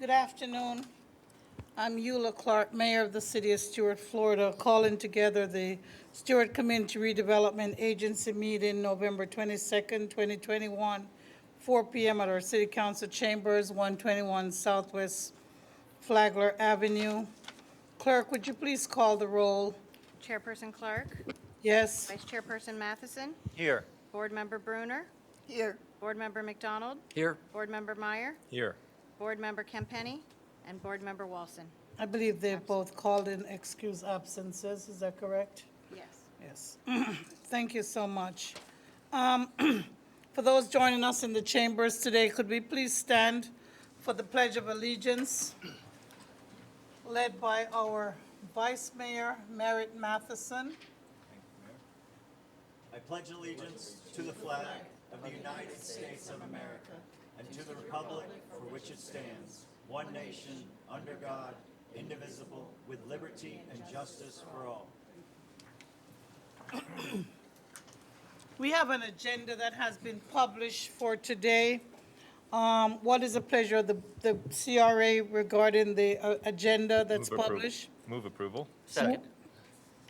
Good afternoon. I'm Eula Clark, Mayor of the City of Stuart, Florida, calling together the Stuart Community Redevelopment Agency meeting November 22nd, 2021, 4 p.m. at our City Council chambers, 121 Southwest Flagler Avenue. Clerk, would you please call the roll? Chairperson Clark, Yes? Vice Chairperson Matheson, Here. Board Member Bruner, Here. Board Member McDonald, Here. Board Member Meyer, Here. Board Member Kempenny, and Board Member Walson. I believe they've both called in excuse absences. Is that correct? Yes. Yes. Thank you so much. For those joining us in the chambers today, could we please stand for the Pledge of Allegiance, led by our Vice Mayor, Merritt Matheson. I pledge allegiance to the flag of the United States of America and to the republic for which it stands, one nation, under God, indivisible, with liberty and justice for all. We have an agenda that has been published for today. What is the pleasure of the CRA regarding the agenda that's published? Move approval. Second.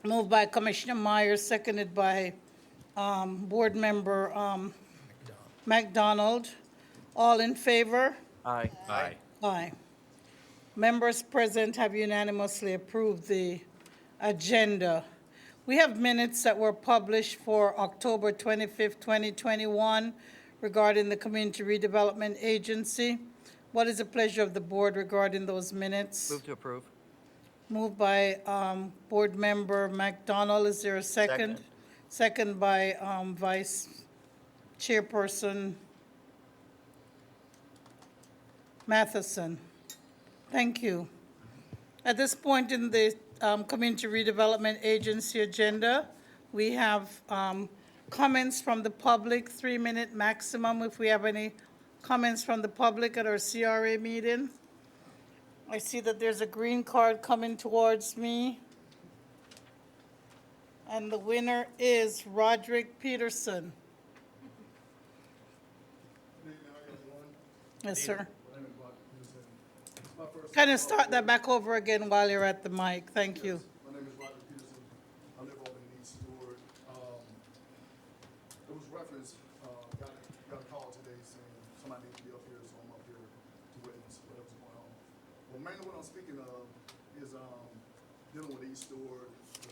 Moved by Commissioner Myers, seconded by Board Member McDonald. All in favor? Aye. Aye. Aye. Members present have unanimously approved the agenda. We have minutes that were published for October 25th, 2021 regarding the Community Redevelopment Agency. What is the pleasure of the board regarding those minutes? Move to approve. Moved by Board Member McDonald. Is there a second? Second. Second by Vice Chairperson Matheson. Thank you. At this point in the Community Redevelopment Agency agenda, we have comments from the public, 3-minute maximum if we have any comments from the public at our CRA meeting. I see that there's a green card coming towards me. And the winner is Roderick Peterson. Yes, sir. Kind of start that back over again while you're at the mic. Thank you. My name is Roger Peterson. I live over in East Stewart. It was referenced, got a call today saying somebody needs to be up here, so I'm up here to witness whatever's going on. Well, mainly what I'm speaking of is dealing with East Stewart, with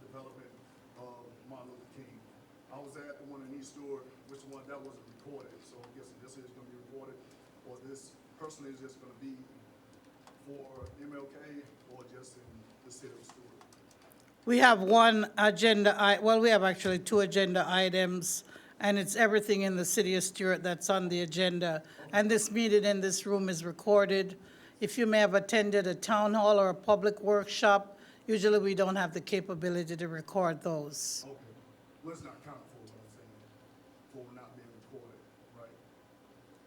development of Martin Luther King. I was at the one in East Stewart, which one that wasn't recorded, so I'm guessing this is gonna be recorded, or this personally is just gonna be for MLK or just in the city of Stewart? We have one agenda, well, we have actually 2 agenda items, and it's everything in the city of Stuart that's on the agenda. And this meeting in this room is recorded. If you may have attended a town hall or a public workshop, usually we don't have the capability to record those. Okay, well, it's not counted for what I'm saying, for not being recorded, right?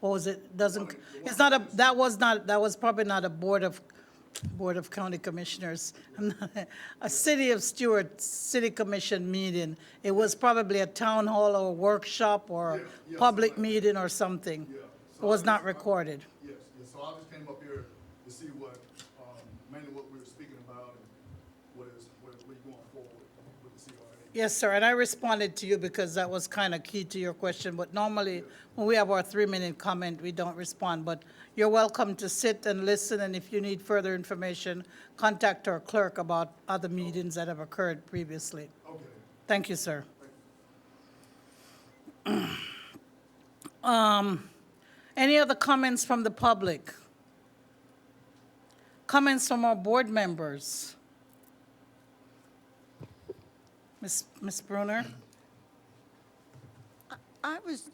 What was it? Doesn't, it's not a, that was probably not a Board of County Commissioners, a City of Stuart City Commission meeting. It was probably a town hall or a workshop or Yeah, public something meeting or something. Yeah. It was not recorded. Yes, so I just came up here to see what, mainly what we were speaking about and what you're going forward with the CRA. Yes, sir, and I responded to you because that was kind of key to your question, but normally, when we have our 3-minute comment, we don't respond, but you're welcome to sit and listen, and if you need further information, contact our clerk about other meetings that have occurred previously. Okay, Thank you, sir. Any other comments from the public? Comments from our board members? Ms. Bruner? I was,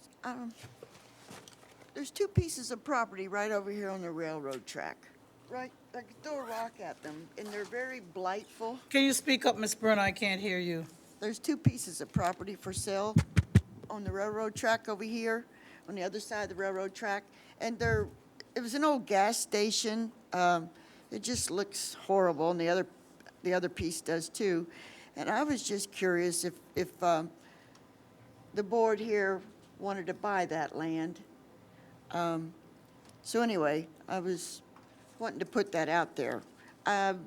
there's 2 pieces of property right over here on the railroad track, right? I could throw a rock at them, and they're very blightful. Can you speak up, Ms. Bruner? I can't hear you. There's 2 pieces of property for sale on the railroad track over here, on the other side of the railroad track. And it was an old gas station. It just looks horrible, and the other piece does too. And I was just curious if the board here wanted to buy that land. So anyway, I was wanting to put that out there.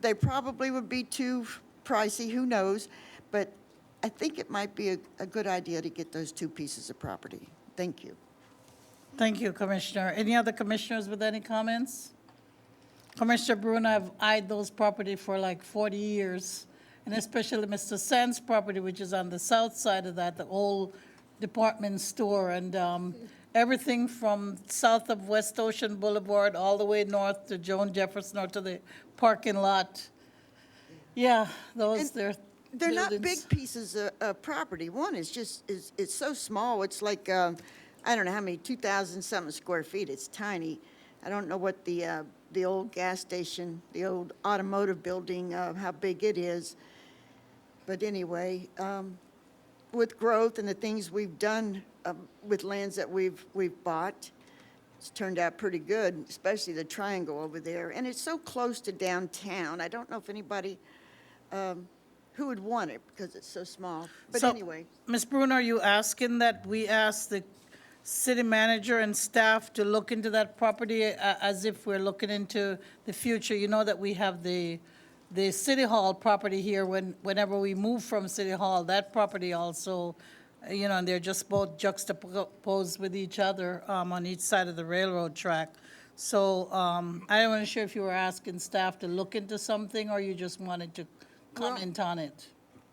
They probably would be too pricey, who knows? But I think it might be a good idea to get those two pieces of property. Thank you. Thank you, Commissioner. Any other commissioners with any comments? Commissioner Bruno, I've eyed those property for like 40 years, and especially Mr. Sands' property, which is on the south side of that, the old department store, and everything from south of West Ocean Boulevard all the way north to Joan Jefferson or to the parking lot. Yeah, those, They're not buildings. big pieces of property. One is just, it's so small, it's like, I don't know how many, 2,000 something square feet, it's tiny. I don't know what the old gas station, the old automotive building, how big it is. But anyway, with growth and the things we've done with lands that we've bought, it's turned out pretty good, especially the triangle over there. And it's so close to downtown. I don't know if anybody who would want it because it's so small. But So, anyway, Ms. Bruno, are you asking that we ask the city manager and staff to look into that property as if we're looking into the future? You know that we have the city hall property here whenever we move from city hall, that property also, you know, and they're just both juxtaposed with each other on each side of the railroad track. So I wasn't sure if you were asking staff to look into something or you just wanted to comment on it.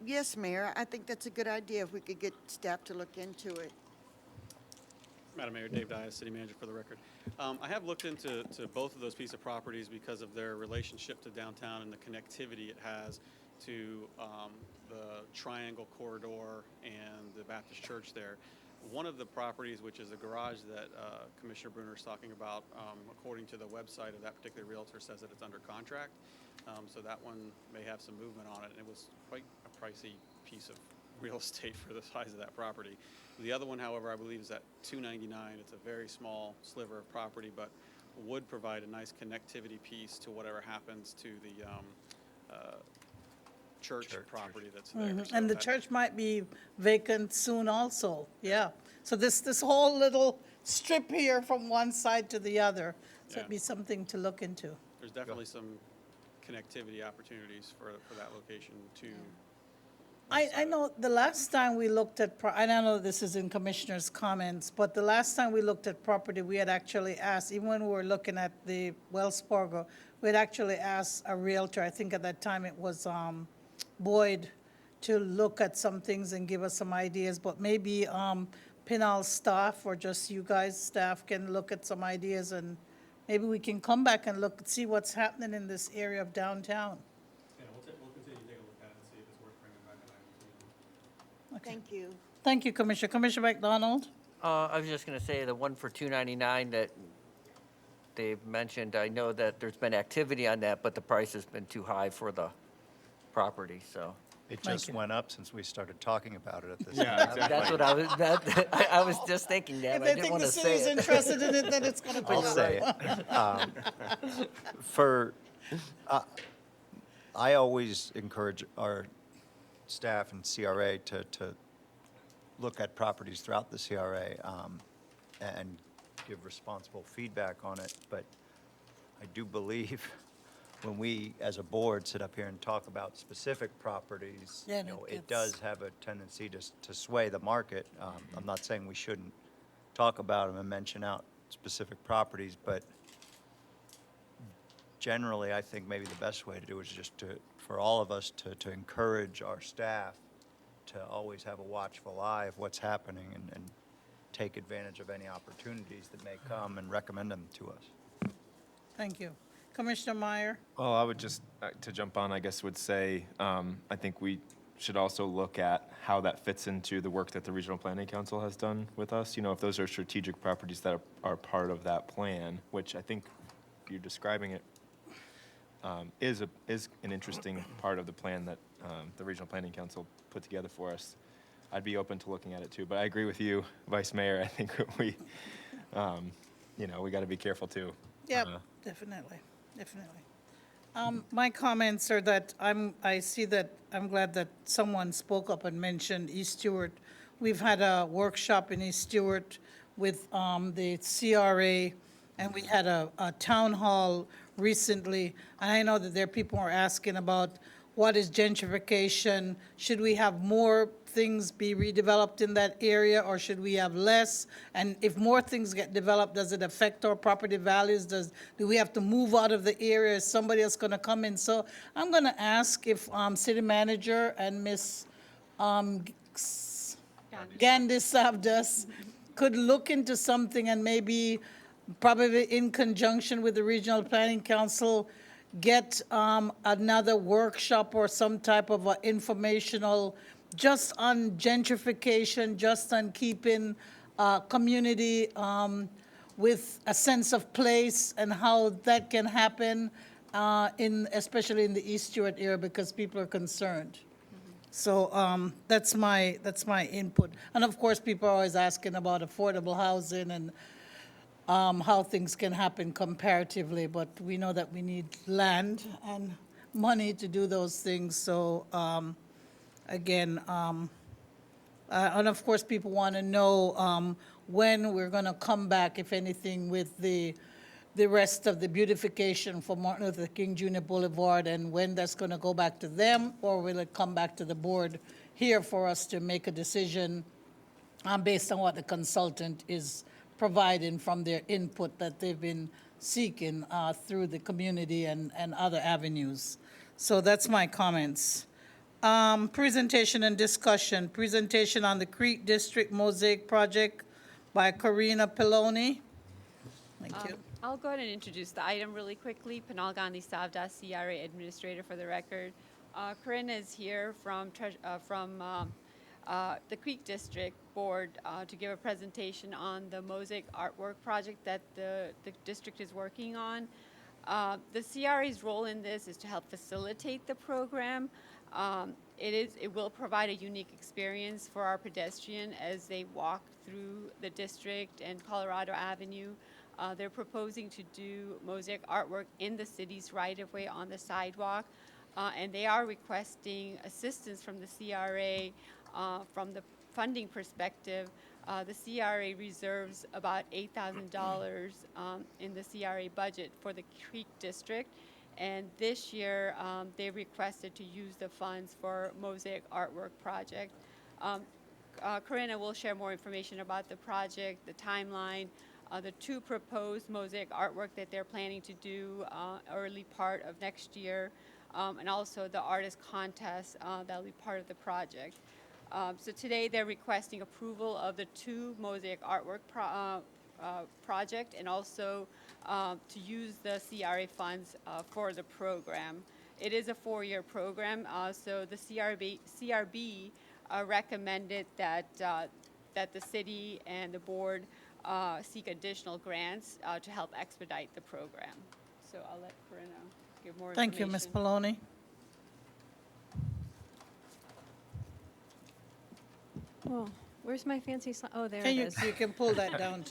yes, Mayor, I think that's a good idea if we could get staff to look into it. Madam Mayor, Dave Dias, City Manager for the record. I have looked into both of those pieces of properties because of their relationship to downtown and the connectivity it has to the Triangle Corridor and the Baptist Church there. One of the properties, which is the garage that Commissioner Bruner is talking about, according to the website of that particular realtor, says that it's under contract. So that one may have some movement on it. And it was quite a pricey piece of real estate for the size of that property. The other one, however, I believe is at $299. It's a very small sliver of property, but would provide a nice connectivity piece to whatever happens to the church property that's there. So And the that- church might be vacant soon also, yeah. So this whole little strip here from one side to the other, so it'd Yeah. be something to look into. There's definitely some connectivity opportunities for that location too. I know the last time we looked at, and I know this is in commissioners' comments, but the last time we looked at property, we had actually asked, even when we were looking at the Wells Fargo, we had actually asked a realtor, I think at that time it was Boyd, to look at some things and give us some ideas, but maybe Pinal staff or just you guys, staff, can look at some ideas and maybe we can come back and look, see what's happening in this area of downtown. Yeah, we'll continue to take a look at it and see if it's worth bringing back an item to you. Thank you. Thank you, Commissioner. Commissioner McDonald? I was just going to say, the one for $299 that they've mentioned, I know that there's been activity on that, but the price has been too high for the property, so. It Thank just you. went up since we started talking about it at this. Yeah, meeting. That's what I was, I was just thinking that, If I they didn't think want the to say city's it. interested in it, then it's gonna go I'll up. say it. I always encourage our staff and CRA to look at properties throughout the CRA and give responsible feedback on it. But I do believe when we, as a board, sit up here and talk about specific properties, Yeah, you know, it it gets- does have a tendency to sway the market. I'm not saying we shouldn't talk about them and mention out specific properties, but generally, I think maybe the best way to do it is just for all of us to encourage our staff to always have a watchful eye of what's happening and take advantage of any opportunities that may come and recommend them to us. Thank you. Commissioner Meyer? Well, I would just, to jump on, I guess, would say, I think we should also look at how that fits into the work that the Regional Planning Council has done with us. You know, if those are strategic properties that are part of that plan, which I think you're describing it, is an interesting part of the plan that the Regional Planning Council put together for us. I'd be open to looking at it too, but I agree with you, Vice Mayor. I think we got to be careful too. Yeah, definitely, definitely. My comments are that I'm glad that someone spoke up and mentioned East Stewart. We've had a workshop in East Stewart with the CRA, and we had a town hall recently. And I know that there are people who are asking about what is gentrification? Should we have more things be redeveloped in that area, or should we have less? And if more things get developed, does it affect our property values? Do we have to move out of the area? Is somebody else going to come in? So I'm going to ask if city manager and Ms. Gandhi Savdas could look into something and maybe, probably in conjunction with the Regional Planning Council, get another workshop or some type of informational, just on gentrification, just on keeping community with a sense of place and how that can happen especially in the East Stewart area, because people are concerned. So that's my input. And of course, people are always asking about affordable housing and how things can happen comparatively, but we know that we need land and money to do those things. So again, and of course, people want to know when we're going to come back, if anything, with the rest of the beautification for Martin Luther King Jr. Boulevard, and when that's going to go back to them, or will it come back to the board here for us to make a decision based on what the consultant is providing from their input that they've been seeking through the community and other avenues. So that's my comments. Presentation and discussion. Presentation on the Creek District Mosaic Project by Karina Peloni. Thank you. I'll go ahead and introduce the item really quickly. Panal Gandhi Savdas, CRA Administrator for the record. Corinne is here from the Creek District Board to give a presentation on the mosaic artwork project that the district is working on. The CRA's role in this is to help facilitate the program. It will provide a unique experience for our pedestrian as they walk through the district and Colorado Avenue. They're proposing to do mosaic artwork in the city's right-of-way on the sidewalk, and they are requesting assistance from the CRA from the funding perspective. The CRA reserves about $8,000 in the CRA budget for the Creek District, and this year they requested to use the funds for mosaic artwork project. Corinna will share more information about the project, the timeline, the two proposed mosaic artwork that they're planning to do early part of next year, and also the artist contest that will be part of the project. So today they're requesting approval of the two mosaic artwork project, and also to use the CRA funds for the program. It is a 4-year program, so the CRB recommended that the city and the board seek additional grants to help expedite the program. So I'll let Corinna give more information. Thank you, Ms. Peloni. Oh, where's my fancy slide? Oh, there it You is. can pull that down,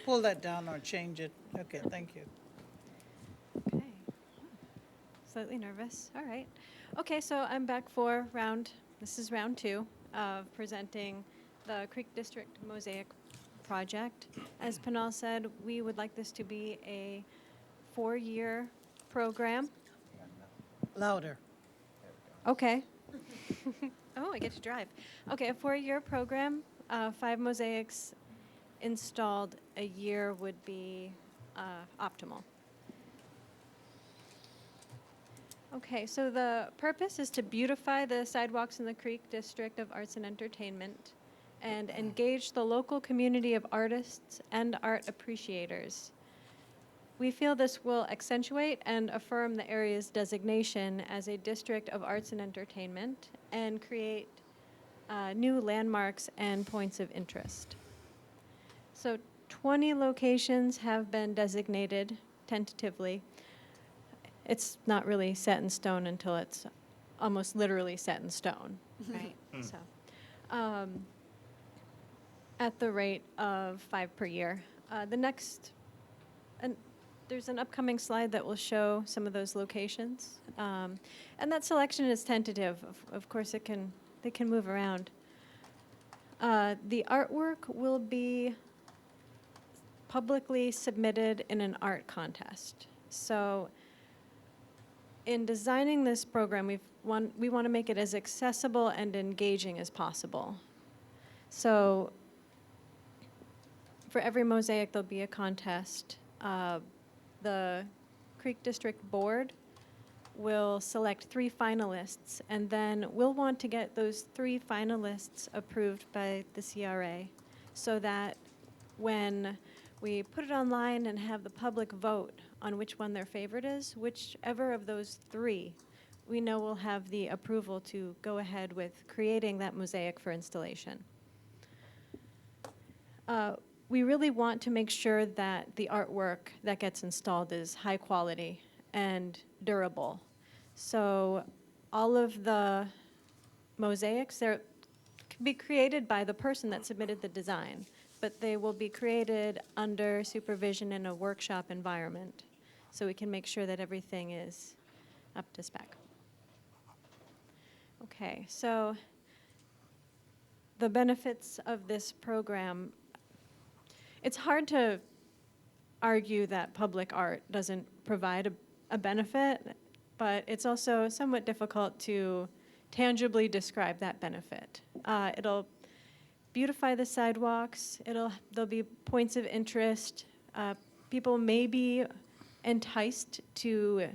pull that down or change it. Okay, thank you. Okay. Slightly nervous. All right. Okay, so I'm back for this is round 2 of presenting the Creek District Mosaic Project. As Panal said, we would like this to be a 4-year program. Louder. Okay. Oh, I get to drive. Okay, a 4-year program, 5 mosaics installed a year would be optimal. Okay, so the purpose is to beautify the sidewalks in the Creek District of Arts and Entertainment and engage the local community of artists and art appreciators. We feel this will accentuate and affirm the area's designation as a district of arts and entertainment and create new landmarks and points of interest. So 20 locations have been designated tentatively. It's not really set in stone until it's almost literally set in stone, right? So, at the rate of 5 per year. There's an upcoming slide that will show some of those locations. And that selection is tentative. Of course, they can move around. The artwork will be publicly submitted in an art contest. So in designing this program, we want to make it as accessible and engaging as possible. So for every mosaic, there'll be a contest. The Creek District Board will select 3 finalists, and then we'll want to get those 3 finalists approved by the CRA so that when we put it online and have the public vote on which one their favorite is, whichever of those 3 we know will have the approval to go ahead with creating that mosaic for installation. We really want to make sure that the artwork that gets installed is high quality and durable. So all of the mosaics, can be created by the person that submitted the design, but they will be created under supervision in a workshop environment, so we can make sure that everything is up to spec. Okay, so the benefits of this program, it's hard to argue that public art doesn't provide a benefit, but it's also somewhat difficult to tangibly describe that benefit. It'll beautify the sidewalks. There'll be points of interest. People may be enticed to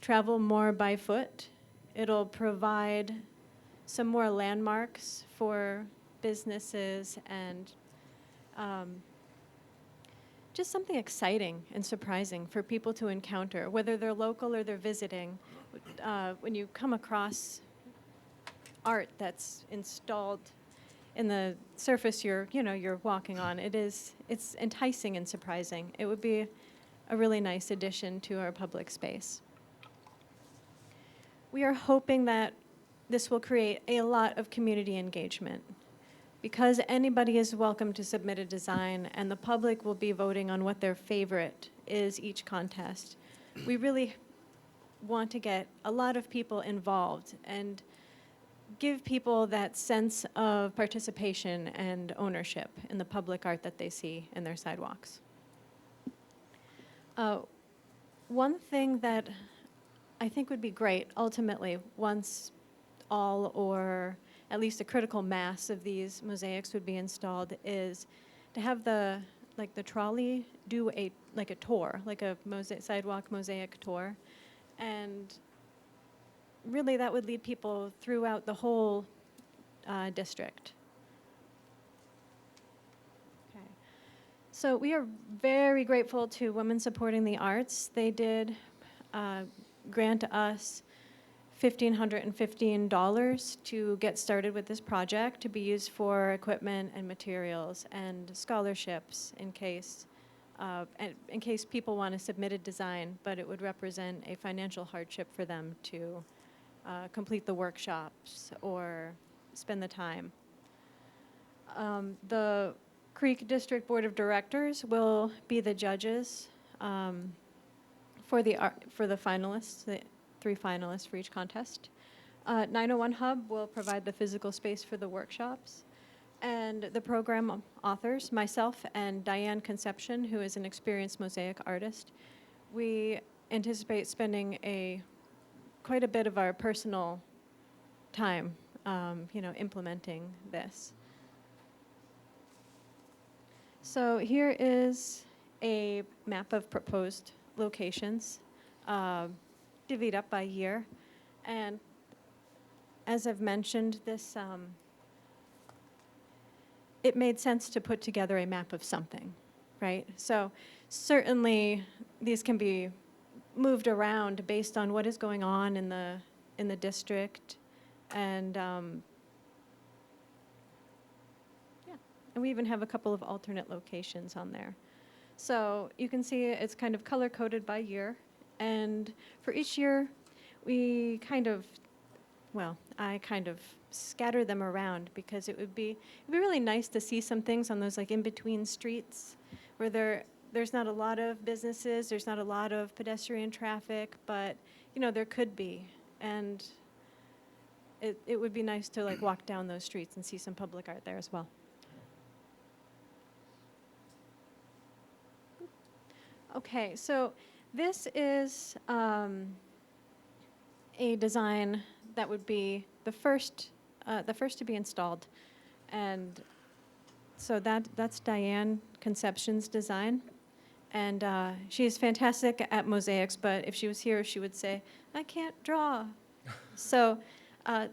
travel more by foot. It'll provide some more landmarks for businesses and just something exciting and surprising for people to encounter, whether they're local or they're visiting. When you come across art that's installed in the surface you're walking on, it's enticing and surprising. It would be a really nice addition to our public space. We are hoping that this will create a lot of community engagement, because anybody is welcome to submit a design, and the public will be voting on what their favorite is each contest. We really want to get a lot of people involved and give people that sense of participation and ownership in the public art that they see in their sidewalks. One thing that I think would be great, ultimately, once all or at least a critical mass of these mosaics would be installed, is to have the trolley do a tour, like a sidewalk mosaic tour. And really that would lead people throughout the whole district. Okay. So we are very grateful to Women Supporting the Arts. They did grant us $1,515 to get started with this project, to be used for equipment and materials and scholarships in case people want to submit a design, but it would represent a financial hardship for them to complete the workshops or spend the time. The Creek District Board of Directors will be the judges for the finalists, the 3 finalists for each contest. 901 Hub will provide the physical space for the workshops. And the program authors, myself and Diane Conception, who is an experienced mosaic artist, we anticipate spending quite a bit of our personal time, implementing this. So here is a map of proposed locations, divvied up by year. And as I've mentioned, it made sense to put together a map of something, right? So certainly these can be moved around based on what is going on in the district, and and we even have a couple of alternate locations on there. So you can see it's kind of color-coded by year, and for each year, I kind of scatter them around, because it'd be really nice to see some things on those in-between streets where there's not a lot of businesses, there's not a lot of pedestrian traffic, but there could be, and it would be nice to walk down those streets and see some public art there as well. Okay, so this is a design that would be the first to be installed. And so that's Diane Conception's design. And she is fantastic at mosaics, but if she was here, she would say, I can't draw. So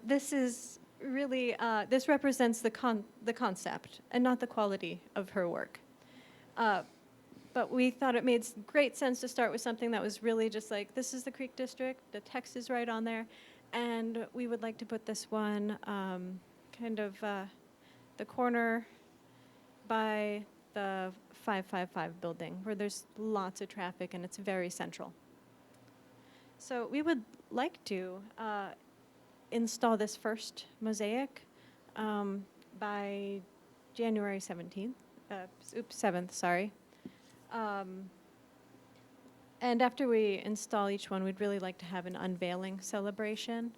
this is really, this represents the concept and not the quality of her work. But we thought it made great sense to start with something that was really just like, this is the Creek District, the text is right on there, and we would like to put this one kind of the corner by the 555 building, where there's lots of traffic and it's very central. So we would like to install this first mosaic by January 7th, sorry. And after we install each one, we'd really like to have an unveiling celebration.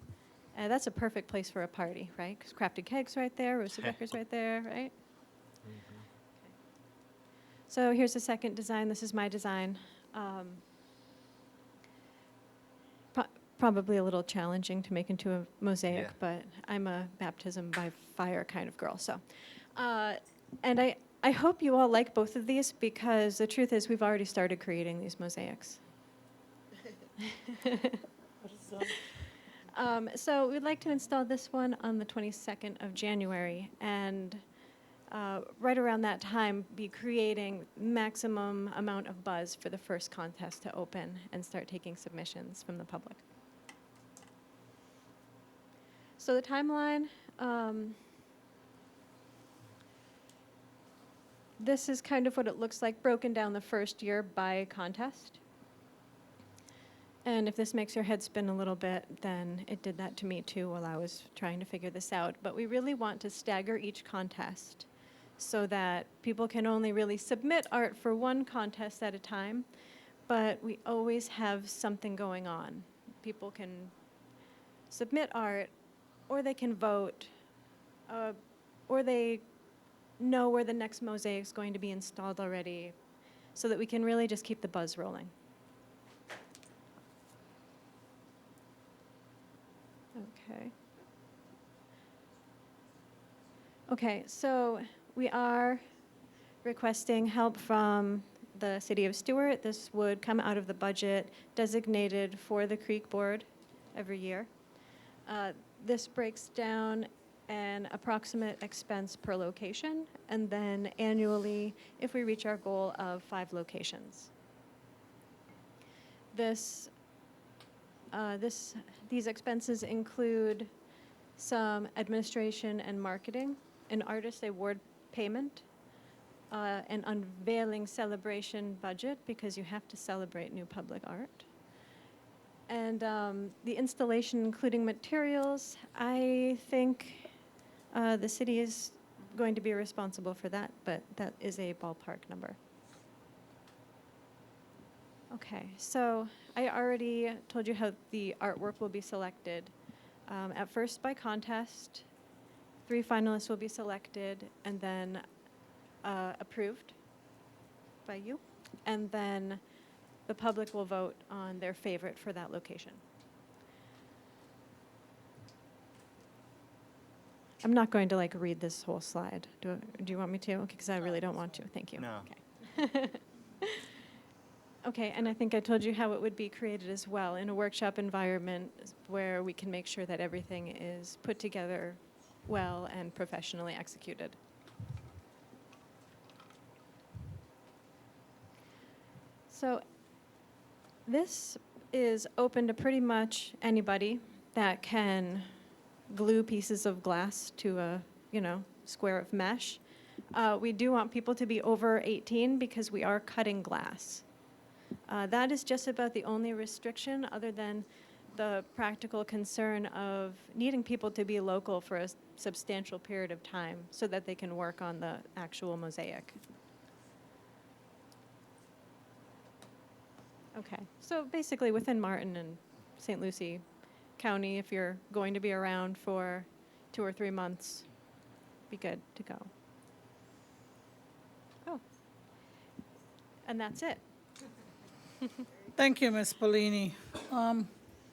That's a perfect place for a party, right? Because Crafted Kegs right there, Roasted Becker's right there, right? Okay. So here's the second design. This is my design. Probably a little challenging to make into a mosaic, Yeah. but I'm a baptism by fire kind of girl. So, and I hope you all like both of these, because the truth is we've already started creating these mosaics. So we'd like to install this one on the 22nd of January, and right around that time be creating maximum amount of buzz for the first contest to open and start taking submissions from the public. So the timeline, this is kind of what it looks like broken down the first year by contest. And if this makes your head spin a little bit, then it did that to me too while I was trying to figure this out. But we really want to stagger each contest so that people can only really submit art for one contest at a time, but we always have something going on. People can submit art, or they can vote, or they know where the next mosaic is going to be installed already, so that we can really just keep the buzz rolling. Okay. Okay, so we are requesting help from the City of Stewart. This would come out of the budget designated for the Creek Board every year. This breaks down an approximate expense per location, and then annually if we reach our goal of 5 locations. These expenses include some administration and marketing, an artist award payment, an unveiling celebration budget, because you have to celebrate new public art. And the installation, including materials, I think the city is going to be responsible for that, but that is a ballpark number. Okay, so I already told you how the artwork will be selected. At first by contest, 3 finalists will be selected and then approved by you, and then the public will vote on their favorite for that location. I'm not going to read this whole slide. Do you want me to? Okay, because I really don't want to. Thank you. No. Okay. Okay, and I think I told you how it would be created as well, in a workshop environment where we can make sure that everything is put together well and professionally executed. So this is open to pretty much anybody that can glue pieces of glass to a, square of mesh. We do want people to be over 18 because we are cutting glass. That is just about the only restriction, other than the practical concern of needing people to be local for a substantial period of time so that they can work on the actual mosaic. Okay, so basically within Martin and St. Lucie County, if you're going to be around for 2 or 3 months, be good to go. Oh, and that's it. Thank you, Ms. Bellini.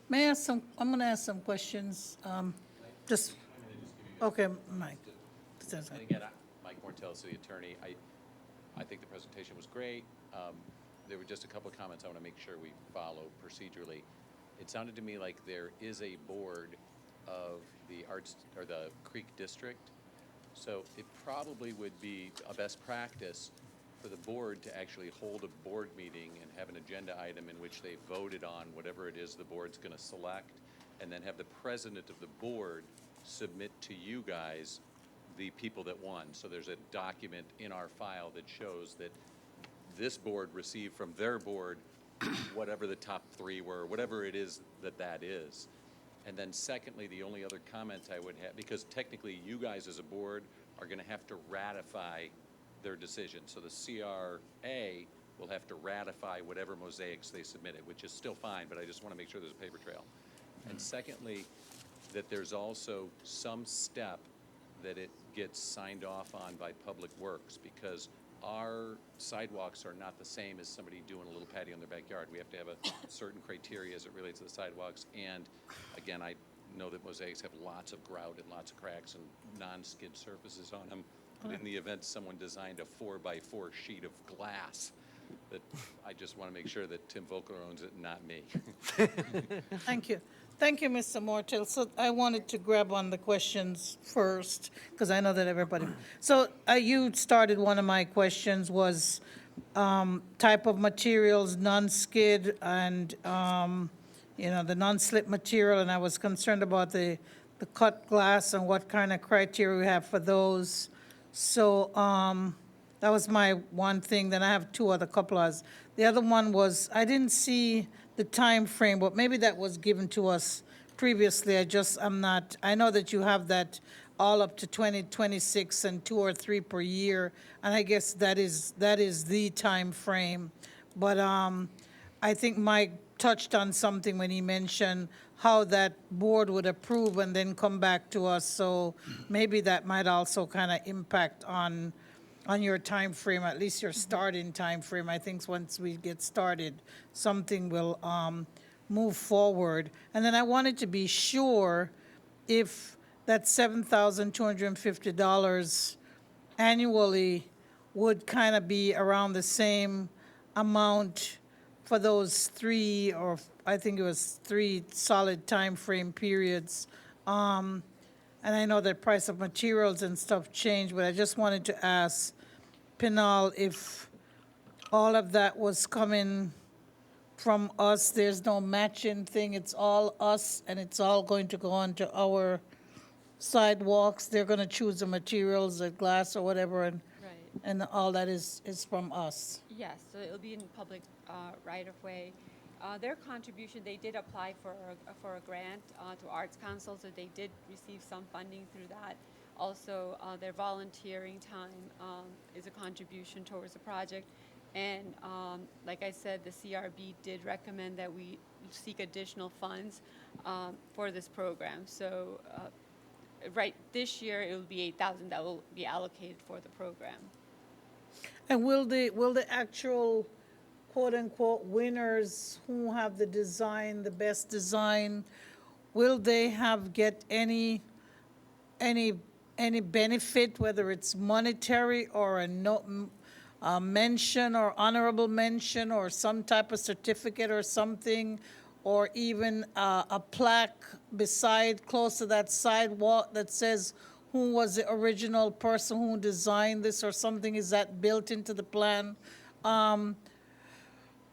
May I ask some, I'm going to ask some questions, just, okay, Mike. And again, Mike Mortel, City Attorney, I think the presentation was great. There were just a couple of comments I want to make sure we follow procedurally. It sounded to me like there is a board of the Arts, or the Creek District. So it probably would be a best practice for the board to actually hold a board meeting and have an agenda item in which they voted on whatever it is the board's going to select, and then have the president of the board submit to you guys the people that won. So there's a document in our file that shows that this board received from their board whatever the top three were, whatever it is that is. And then secondly, the only other comment I would have, because technically you guys as a board are going to have to ratify their decision. So the CRA will have to ratify whatever mosaics they submitted, which is still fine, but I just want to make sure there's a paper trail. And secondly, that there's also some step that it gets signed off on by Public Works, because our sidewalks are not the same as somebody doing a little patio in their backyard. We have to have a certain criteria as it relates to the sidewalks. And again, I know that mosaics have lots of grout and lots of cracks and non-skid surfaces on them. But in the event someone designed a 4x4 sheet of glass, that I just want to make sure that Tim Volker owns it and not me. Thank you. Thank you, Mr. Mortel. So I wanted to grab on the questions first, because I know that everybody, so you started, one of my questions was type of materials, non-skid and, the non-slip material, and I was concerned about the cut glass and what kind of criteria we have for those. So that was my one thing. Then I have two other couplers. The other one was, I didn't see the time frame, but maybe that was given to us previously. I'm not, I know that you have that all up to 2026 and 2 or 3 per year, and I guess that is the time frame. But I think Mike touched on something when he mentioned how that board would approve and then come back to us. So maybe that might also kind of impact on your time frame, at least your starting time frame. I think once we get started, something will move forward. And then I wanted to be sure if that $7,250 annually would kind of be around the same amount for those 3, or I think it was 3 solid time frame periods. And I know that price of materials and stuff changed, but I just wanted to ask Pinal if all of that was coming from us. There's no matching thing. It's all us, and it's all going to go onto our sidewalks. They're going to choose the materials, the glass or whatever, and Right. and all that is from us. Yes, so it'll be in public right-of-way. Their contribution, they did apply for a grant to Arts Council, so they did receive some funding through that. Also, their volunteering time is a contribution towards the project. And like I said, the CRB did recommend that we seek additional funds for this program. So right this year, it will be $8,000 that will be allocated for the program. And will the actual quote-unquote winners who have the design, the best design, will they get any benefit, whether it's monetary or a mention or honorable mention or some type of certificate or something, or even a plaque beside, close to that sidewalk that says who was the original person who designed this or something? Is that built into the plan?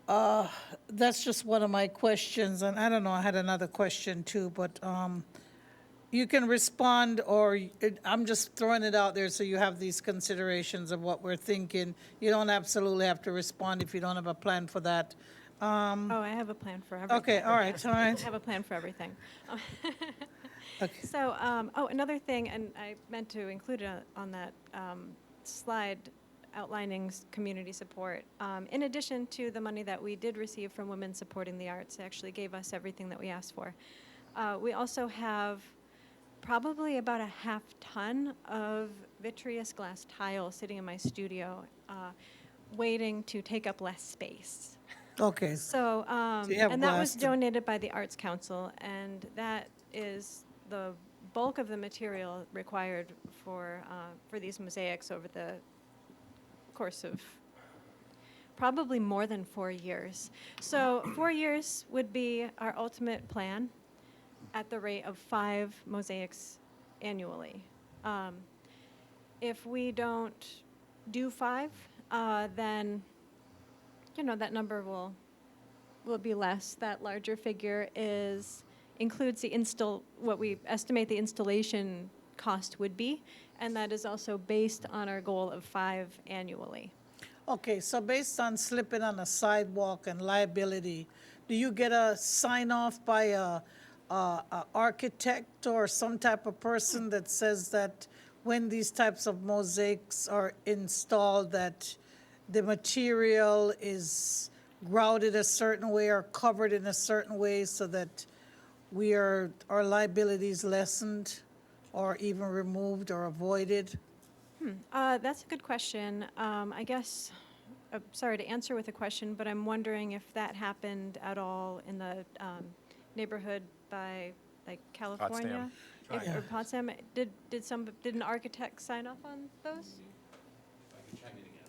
That's just one of my questions, and I don't know, I had another question too, but you can respond, or I'm just throwing it out there so you have these considerations of what we're thinking. You don't absolutely have to respond if you don't have a plan for that. Oh, I have a plan for everything. Okay, all right, all I right. have a plan for everything. Okay. So, another thing, and I meant to include it on that slide outlining community support. In addition to the money that we did receive from Women Supporting the Arts, they actually gave us everything that we asked for. We also have probably about a half-ton of vitreous glass tile sitting in my studio, waiting to take up less space. Okay, So, you have and that glass was to- donated by the Arts Council, and that is the bulk of the material required for these mosaics over the course of probably more than 4 years. So 4 years would be our ultimate plan at the rate of 5 mosaics annually. If we don't do 5, then, you know, that number will be less. That larger figure includes what we estimate the installation cost would be, and that is also based on our goal of 5 annually. Okay, so based on slipping on a sidewalk and liability, do you get a sign off by a architect or some type of person that says that when these types of mosaics are installed, that the material is grouted a certain way or covered in a certain way so that our liability is lessened or even removed or avoided? That's a good question. I guess, sorry to answer with a question, but I'm wondering if that happened at all in the neighborhood by, like, California? Or Potsdam? Did an architect sign off on those? I can chime in again,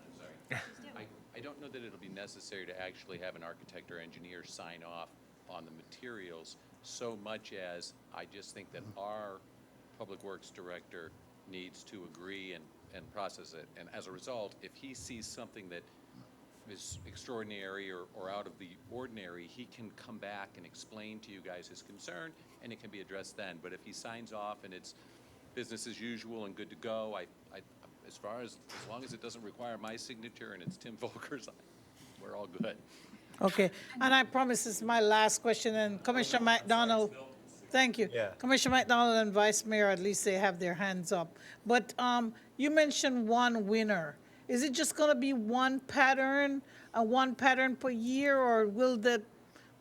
I'm sorry. I don't know that it'll be necessary to actually have an architect or engineer sign off on the materials so much as I just think that our Public Works Director needs to agree and process it. And as a result, if he sees something that is extraordinary or out of the ordinary, he can come back and explain to you guys his concern, and it can be addressed then. But if he signs off and it's business as usual and good to go, as long as it doesn't require my signature and it's Tim Volker's, we're all good. Okay, and I promise this is my last question, and Commissioner McDonald, thank you. Yeah. Commissioner McDonald and Vice Mayor, at least they have their hands up. But you mentioned one winner. Is it just gonna be one pattern per year, or will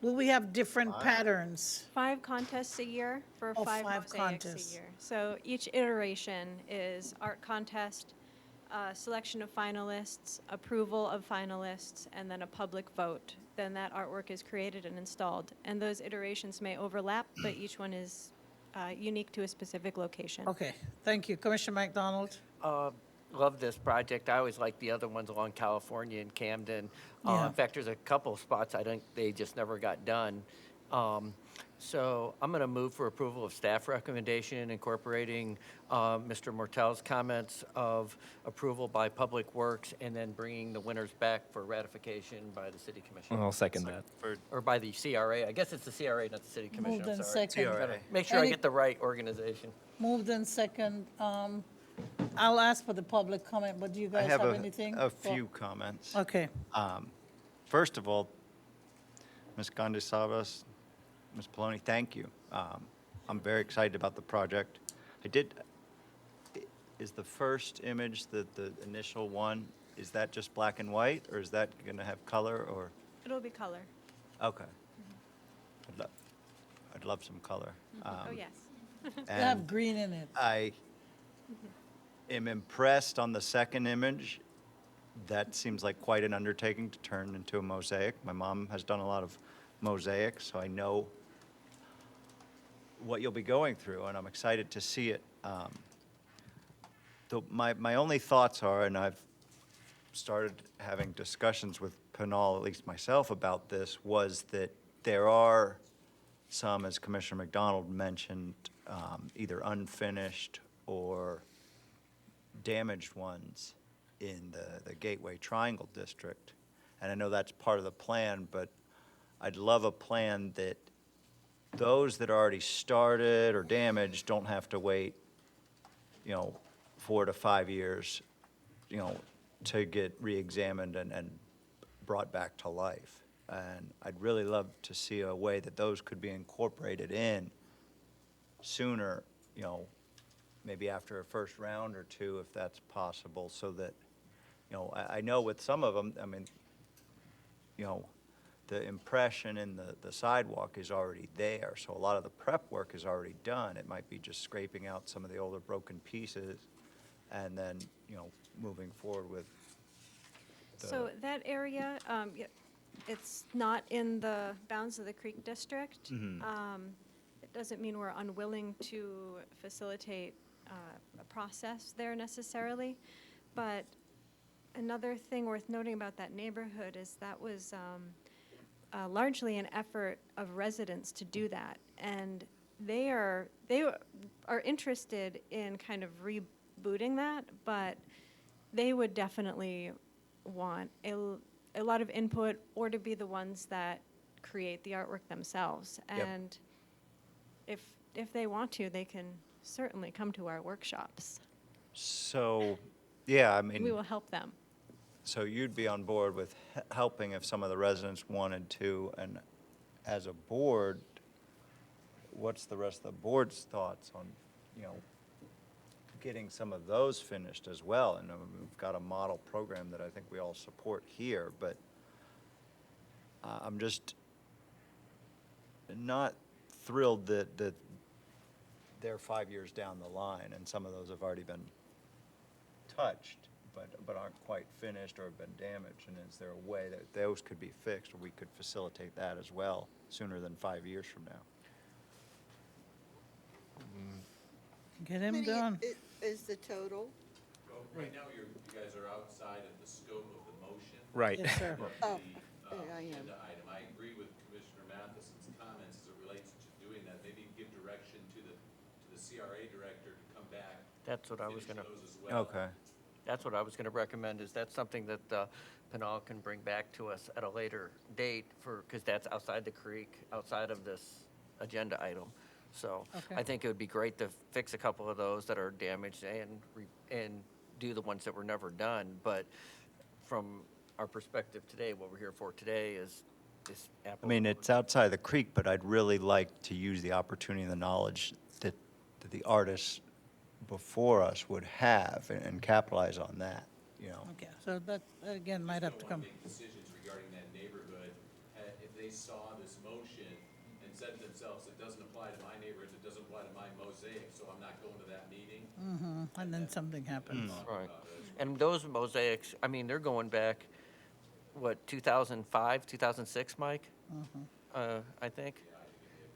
we have different patterns? 5 contests a year for Oh, 5 5 mosaics contests. a year. So each iteration is art contest, selection of finalists, approval of finalists, and then a public vote. Then that artwork is created and installed. And those iterations may overlap, but each one is unique to a specific location. Okay, thank you. Commissioner McDonald? Love this project. I always like the other ones along California and Camden. Yeah. In fact, there's a couple spots I think they just never got done. So I'm going to move for approval of staff recommendation incorporating Mr. Mortel's comments of approval by Public Works and then bringing the winners back for ratification by the City Commission. I'll second that. Or by the CRA. I guess it's the CRA, not the City Commission. Moved I'm and sorry. second. Gotta Make sure I Any- get the right organization. Moved in second. I'll ask for the public comment, but do you I guys have have anything? a few comments. Okay. First of all, Ms. Gondesavas, Ms. Poloni, thank you. I'm very excited about the project. Is the first image, the initial one, is that just black and white, or is that going to have color, or? It'll be color. Okay. I'd love some color. Oh, yes. They have And green in it. I am impressed on the second image. That seems like quite an undertaking to turn into a mosaic. My mom has done a lot of mosaics, so I know what you'll be going through, and I'm excited to see it. My only thoughts are, and I've started having discussions with Pinal, at least myself, about this, was that there are some, as Commissioner McDonald mentioned, either unfinished or damaged ones in the Gateway Triangle District. And I know that's part of the plan, but I'd love a plan that those that are already started or damaged don't have to wait, 4 to 5 years, to get re-examined and brought back to life. And I'd really love to see a way that those could be incorporated in sooner, maybe after a first round or two, if that's possible, so that, I know with some of them, the impression in the sidewalk is already there, so a lot of the prep work is already done. It might be just scraping out some of the older broken pieces and then, moving forward with So that area, it's not in the bounds of the Creek District. It doesn't mean we're unwilling to facilitate a process there necessarily. But another thing worth noting about that neighborhood is that was largely an effort of residents to do that. And they are interested in kind of rebooting that, but they would definitely want a lot of input, or to be the ones that create the artwork themselves. Yep. And if they want to, they can certainly come to our workshops. So, yeah, I mean. We will help them. So you'd be on board with helping if some of the residents wanted to, and as a board, what's the rest of the board's thoughts on, getting some of those finished as well? And we've got a model program that I think we all support here, but I'm just not thrilled that they're 5 years down the line, and some of those have already been touched, but aren't quite finished or have been damaged. And is there a way that those could be fixed, or we could facilitate that as well sooner than 5 years from now? Get him done. Is the total? Well, right now, you guys are outside of the scope of the motion. Right. Yes, sir. Oh, The, yeah, I am. agenda item. I agree with Commissioner Matheson's comments as it relates to doing that. Maybe give direction to the CRA director to come back. That's what I was finish gonna, those as well. Okay. that's what I was gonna recommend, is that's something that Pinal can bring back to us at a later date because that's outside the creek, outside of this agenda item. So Okay. I think it would be great to fix a couple of those that are damaged and do the ones that were never done. But from our perspective today, what we're here for today is I mean, it's outside the creek, but I'd really like to use the opportunity and the knowledge that the artists before us would have and capitalize on that, Okay, so that, again, might have to come. Make decisions regarding that neighborhood, if they saw this motion and said to themselves, it doesn't apply to my neighborhood, it doesn't apply to my mosaic, so I'm not going to that meeting. And then something happens. Right. And those mosaics, I mean, they're going back, what, 2005, 2006, Mike? I think.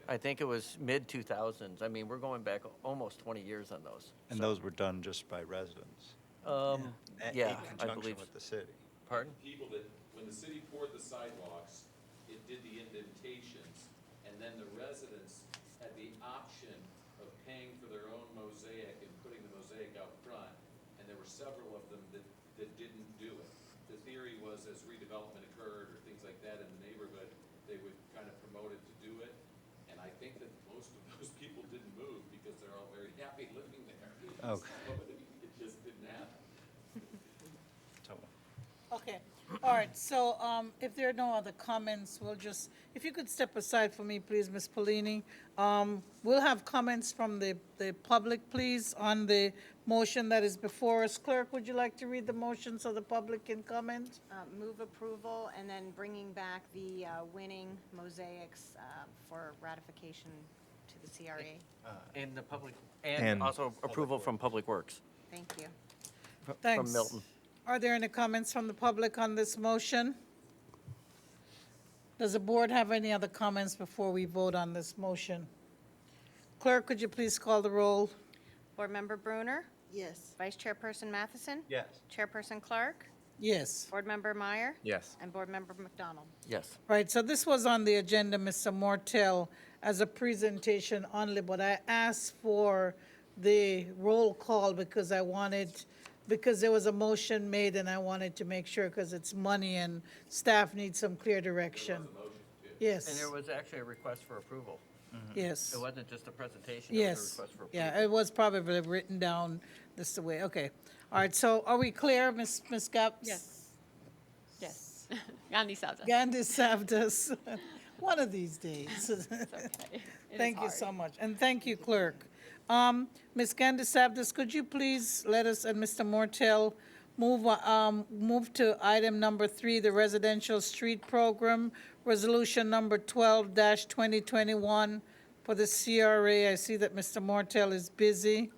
I think it was mid-2000s. I mean, we're going back almost 20 years on those. And those were done just by residents. Yeah, In I conjunction believe. with the city. Pardon? People that, when the city poured the sidewalks, it did the indentations, and then the residents had the option of paying for their own mosaic and putting the mosaic out front, and there were several of them that didn't do it. The theory was as redevelopment occurred or things like that in the neighborhood, they would kind of promote it to do it, and I think that most of those people didn't move because they're all very happy living there. Okay. So it just didn't happen. Okay, all right, so if there are no other comments, we'll just, if you could step aside for me, please, Ms. Polini. We'll have comments from the public, please, on the motion that is before us. Clerk, would you like to read the motion so the public can comment? Move approval and then bringing back the winning mosaics for ratification to the CRA. And the public, And and also approval from Public Works, Thank you. from Thanks. Milton. Are there any comments from the public on this motion? Does the board have any other comments before we vote on this motion? Clerk, could you please call the roll? Board Member Brunner? Yes. Vice Chairperson Matheson? Yes. Chairperson Clark? Yes. Board Member Meyer? Yes. And Board Member McDonald? Yes. Right, so this was on the agenda, Mr. Mortel, as a presentation only, but I asked for the roll call because because there was a motion made and I wanted to make sure, because it's money and staff needs some clear direction. Yes. And there was actually a request for approval. Yes. It wasn't just a presentation, it was a Yes. request for approval. Yeah, it was probably written down this way, okay. All right, so are we clear, Ms. Gaps? Yes. Yes. Gandhi Savda. Gandhi saved us one of these days. It's okay. It is Thank you hard. so much, and thank you, clerk. Ms. Candace Abdus, could you please let us, and Mr. Mortel, move to item number 3, the residential street program, resolution number 12-2021 for the CRA. I see that Mr. Mortel is busy.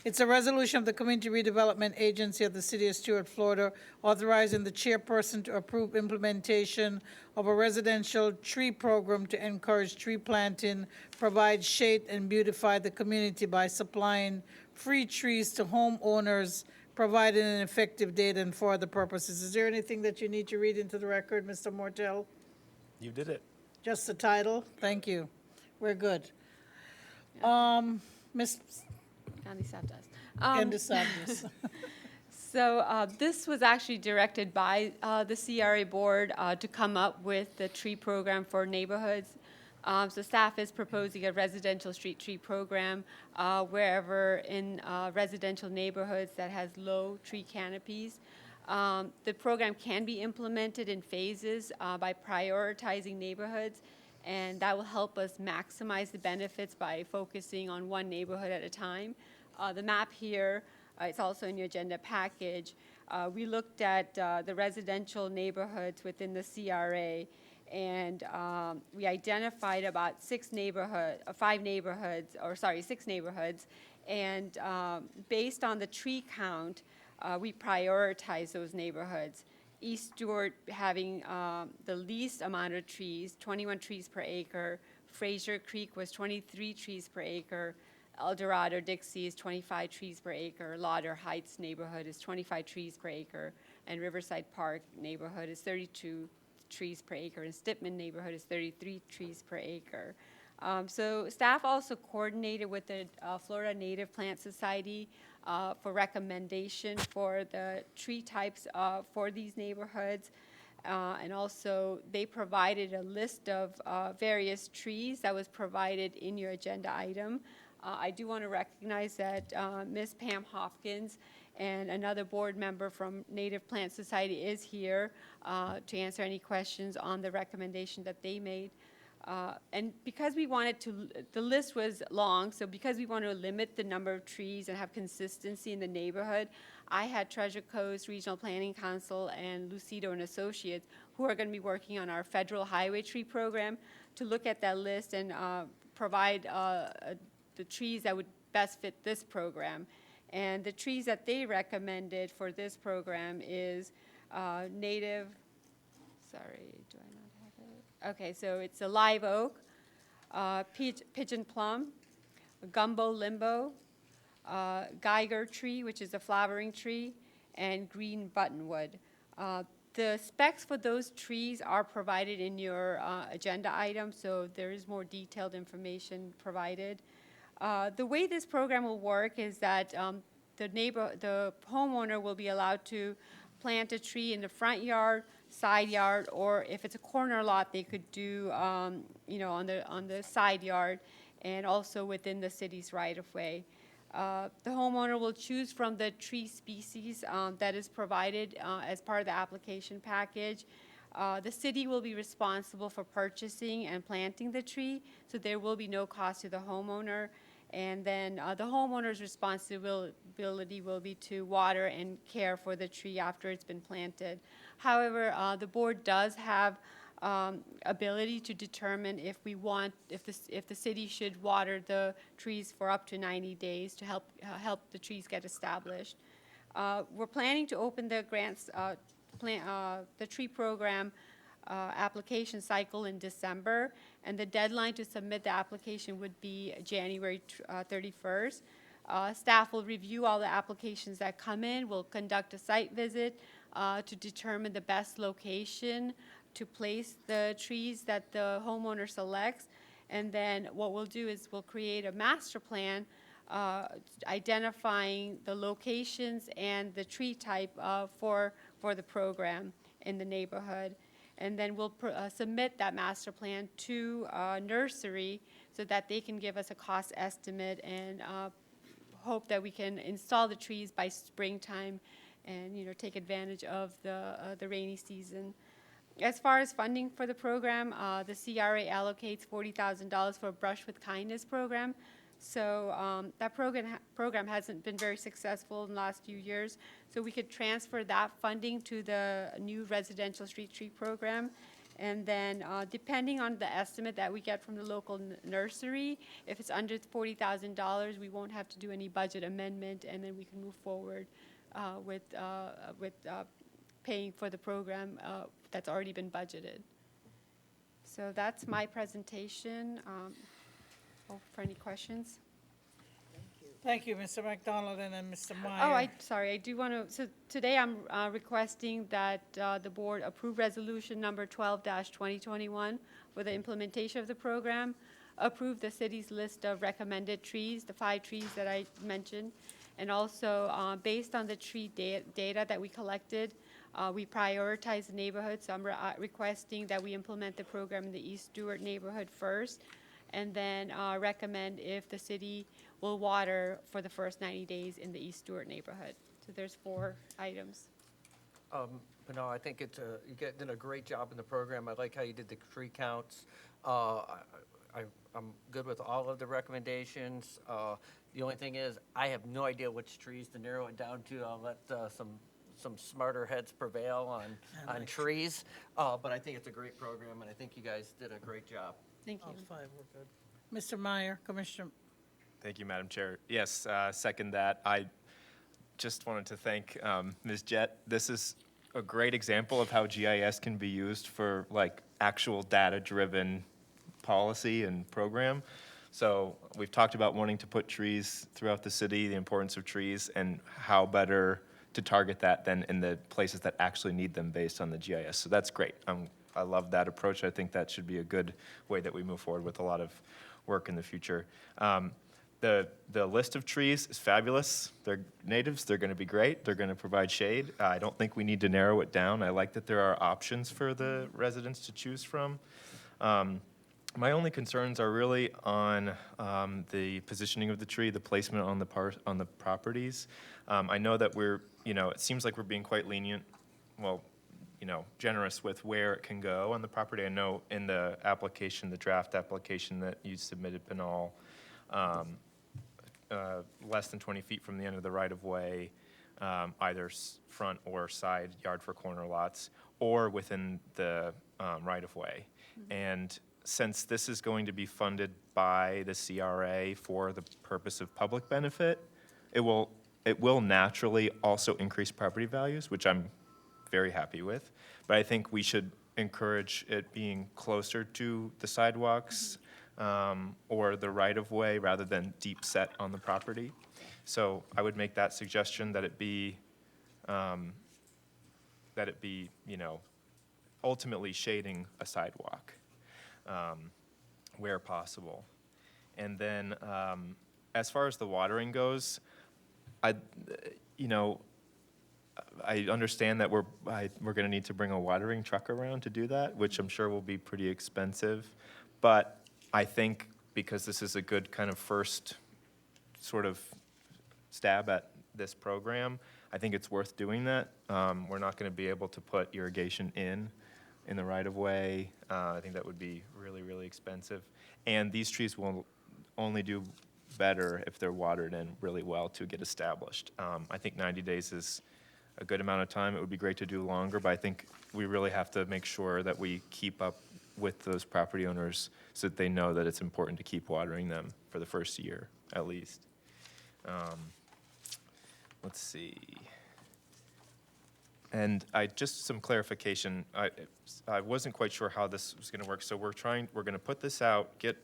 It's a resolution of the Community Redevelopment Agency of the City of Stuart, Florida, authorizing the chairperson to approve implementation of a residential tree program to encourage tree planting, provide shade, and beautify the community by supplying free trees to homeowners, providing an effective date and for other purposes. Is there anything that you need to read into the record, Mr. Mortel? You did it. Just the title? Thank you. We're good. Ms. Gandhi Saptas. Candice. So this was actually directed by the CRA board to come up with the tree program for neighborhoods. So staff is proposing a residential street tree program wherever in residential neighborhoods that has low tree canopies. The program can be implemented in phases by prioritizing neighborhoods, and that will help us maximize the benefits by focusing on one neighborhood at a time. The map here, it's also in your agenda package. We looked at the residential neighborhoods within the CRA, and we identified about six neighborhoods, and based on the tree count, we prioritize those neighborhoods. East Stewart having the least amount of trees, 21 trees per acre. Fraser Creek was 23 trees per acre. El Dorado Dixie is 25 trees per acre. Lauder Heights neighborhood is 25 trees per acre. And Riverside Park neighborhood is 32 trees per acre. And Stipman neighborhood is 33 trees per acre. So staff also coordinated with the Florida Native Plant Society for recommendation for the tree types for these neighborhoods. And also they provided a list of various trees that was provided in your agenda item. I do want to recognize that Ms. Pam Hopkins and another board member from Native Plant Society is here to answer any questions on the recommendation that they made. And because we wanted to, the list was long, so because we wanted to limit the number of trees and have consistency in the neighborhood, I had Treasure Coast Regional Planning Council and Lucido and Associates, who are going to be working on our federal highway tree program, to look at that list and provide the trees that would best fit this program. And the trees that they recommended for this program is native, sorry, do I not have it? Okay, so it's a live oak, pigeon plum, gumbo limbo, Geiger tree, which is a flowering tree, and green buttonwood. The specs for those trees are provided in your agenda item, so there is more detailed information provided. The way this program will work is that the homeowner will be allowed to plant a tree in the front yard, side yard, or if it's a corner lot, they could do, on the side yard, and also within the city's right-of-way. The homeowner will choose from the tree species that is provided as part of the application package. The city will be responsible for purchasing and planting the tree, so there will be no cost to the homeowner. And then the homeowner's responsibility will be to water and care for the tree after it's been planted. However, the board does have ability to determine if the city should water the trees for up to 90 days to help the trees get established. We're planning to open the grants, the tree program application cycle in December, and the deadline to submit the application would be January 31st. Staff will review all the applications that come in. We'll conduct a site visit to determine the best location to place the trees that the homeowner selects. And then what we'll do is we'll create a master plan identifying the locations and the tree type for the program in the neighborhood. And then we'll submit that master plan to nursery so that they can give us a cost estimate and hope that we can install the trees by springtime and take advantage of the rainy season. As far as funding for the program, the CRA allocates $40,000 for a Brush with Kindness program. So that program hasn't been very successful in the last few years. So we could transfer that funding to the new residential street tree program. And then, depending on the estimate that we get from the local nursery, if it's under $40,000, we won't have to do any budget amendment, and then we can move forward with paying for the program that's already been budgeted. So that's my presentation. For any questions? Thank you, Mr. McDonald and then Mr. Meyer. Oh, sorry, I do want to, so today I'm requesting that the board approve resolution number 12-2021 for the implementation of the program, approve the city's list of recommended trees, the 5 trees that I mentioned, and also based on the tree data that we collected, we prioritize the neighborhoods. So I'm requesting that we implement the program in the East Stewart neighborhood first, and then recommend if the city will water for the first 90 days in the East Stewart neighborhood. So there's 4 items. But no, I think you did a great job in the program. I like how you did the tree counts. I'm good with all of the recommendations. The only thing is, I have no idea which trees to narrow it down to. I'll let some smarter heads prevail on trees. But I think it's a great program, and I think you guys did a great job. Thank you. All 5 were good. Mr. Meyer, Commissioner. Thank you, Madam Chair. Yes, second that. I just wanted to thank Ms. Jett. This is a great example of how GIS can be used for like actual data-driven policy and program. So we've talked about wanting to put trees throughout the city, the importance of trees, and how better to target that than in the places that actually need them based on the GIS. So that's great. I love that approach. I think that should be a good way that we move forward with a lot of work in the future. The list of trees is fabulous. They're natives. They're going to be great. They're going to provide shade. I don't think we need to narrow it down. I like that there are options for the residents to choose from. My only concerns are really on the positioning of the tree, the placement on the properties. I know that it seems like we're being quite lenient, generous with where it can go on the property. I know in the application, the draft application that you submitted, Pinal, less than 20 feet from the end of the right-of-way, either front or side yard for corner lots, or within the right-of-way. And since this is going to be funded by the CRA for the purpose of public benefit, it will naturally also increase property values, which I'm very happy with. But I think we should encourage it being closer to the sidewalks or the right-of-way rather than deep set on the property. So I would make that suggestion that it be, ultimately shading a sidewalk where possible. And then as far as the watering goes, I understand that we're going to need to bring a watering truck around to do that, which I'm sure will be pretty expensive. But I think because this is a good kind of first sort of stab at this program, I think it's worth doing that. We're not going to be able to put irrigation in the right-of-way. I think that would be really, really expensive. And these trees will only do better if they're watered in really well to get established. I think 90 days is a good amount of time. It would be great to do longer, but I think we really have to make sure that we keep up with those property owners so that they know that it's important to keep watering them for the first year, at least. Let's see. And just some clarification. I wasn't quite sure how this was going to work, so we're going to put this out, get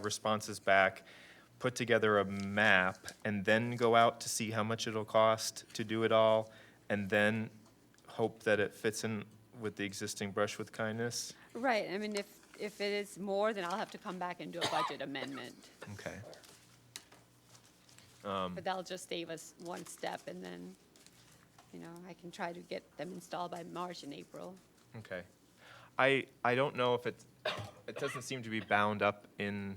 responses back, put together a map, and then go out to see how much it'll cost to do it all, and then hope that it fits in with the existing Brush with Kindness? Right, I mean, if it is more, then I'll have to come back and do a budget amendment. Okay. But that'll just save us one step, and then, I can try to get them installed by March and April. Okay. I don't know if it doesn't seem to be bound up in